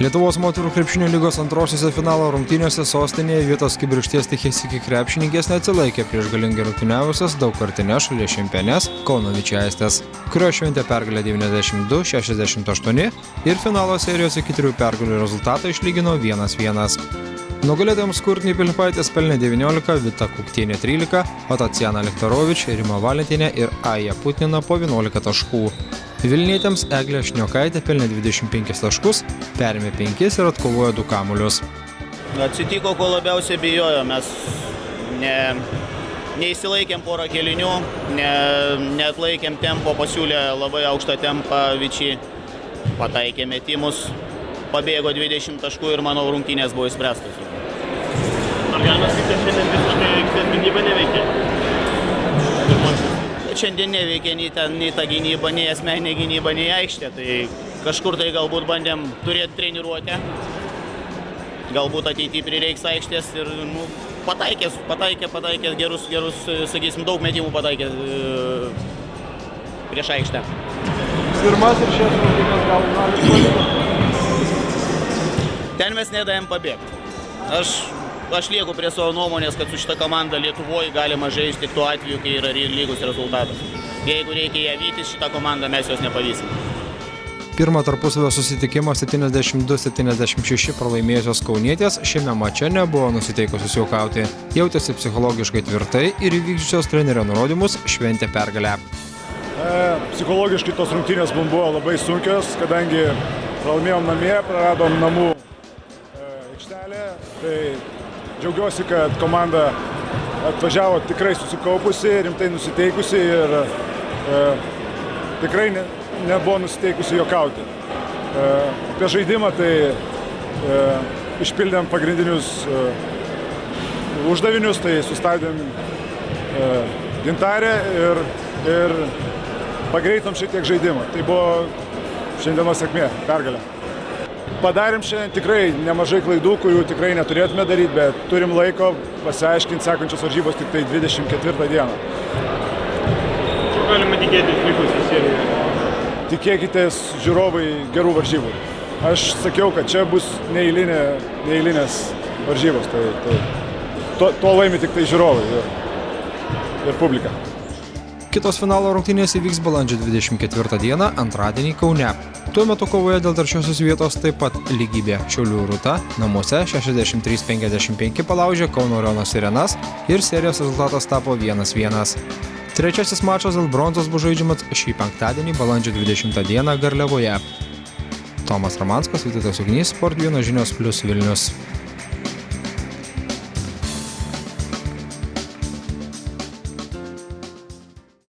Lietuvos moterų krepšinio lygos antrosiose finalo rungtynėse sostinėje vietos kibirkšties Tichesiki krepšininkės neatsilaikė prieš galingai rungtyniavusias daugkartines šalies čempiones Kauno Vičiaistės, kurios šventė pergalę 92-68 ir finalo serijos iki 3 pergalių rezultatą išlygino 1-1. Nugalėtojams Kurtiniai Pilipaitės pelnė 19, Vita Kuktienė 13, o Tatjana Liktarovič, Rima Valentinė ir Aija Putnina po 11 taškų. Vilnietėms Eglė Šniokaitė pelnė 25 taškus, perėmė 5 ir atkovojo 2 kamuolius. Atsitiko, ko labiausiai bijojo. Mes neįsilaikėm porą kėlinių, neatlaikėm tempo, pasiūlė labai aukštą tempą Vičiai, pataikė metimus, pabėgo 20 taškų ir manau rungtynės buvo išspręstos. Ar galima sakyti, kad šiandien visiškai aikštės gynyba neveikia? Šiandien neveikia nei ta gynyba, nei asmeninė gynyba, nei aikštė. Tai kažkur tai galbūt bandėm turėti treniruotę. Galbūt ateityje prireiks aikštės ir pataikė gerus, sakysim, daug metimų pataikė prieš aikštę. Pirmas ir šias rungtynės gal nori. Ten mes nedavėm pabėgti. Aš lieku prie savo nuomonės, kad su šita komanda Lietuvoje galima žaisti tik tuo atveju, kai yra lygus rezultatas. Jeigu reikia ją vytis, šitą komandą mes jos nepavysim. Pirmą tarpusavio susitikimą 72-76 pralaimėjusios kaunietės šiame mače nebuvo nusiteikusios juokauti. Jautėsi psichologiškai tvirtai ir įvykdžiusios trenerio nurodymus šventė pergalę. Psichologiškai tos rungtynės mums buvo labai sunkios, kadangi pralaimėjom namie, praradom namų aikštelę. Tai džiaugiuosi, kad komanda atvažiavo tikrai susikaupusi, rimtai nusiteikusi ir tikrai nebuvo nusiteikusi juokauti. Apie žaidimą tai išpildėm pagrindinius uždavinius, tai sustabdėm Gintarę ir pagreitom šiek tiek žaidimą. Tai buvo šiandienos sėkmė, pergalė. Padarėm šiandien tikrai nemažai klaidų, kurių tikrai neturėtume daryti, bet turim laiko pasiaiškinti sekančios varžybos tik tai 24 dieną. Čia galima tikėtis likusią seriją? Tikėkitės žiūrovai gerų varžybų. Aš sakiau, kad čia bus neeilinės varžybos, to laimi tik tai žiūrovai ir publika. Kitos finalo rungtynės įvyks balandžio 24 dieną, antradienį Kaune. Tuo metu kovoje dėl trečiosios vietos taip pat lygybė. Šiaulių Rūta namuose 63-55 palaužė Kauno Rajono Sirenas ir serijos rezultatas tapo 1-1. Trečiasis mačas dėl bronzos bus žaidžiamas šį penktadienį, balandžio 20 dieną Garliavoje. Tomas Ramanskas, Vytautas Ugnys, Sport 1 žinios + Vilnius.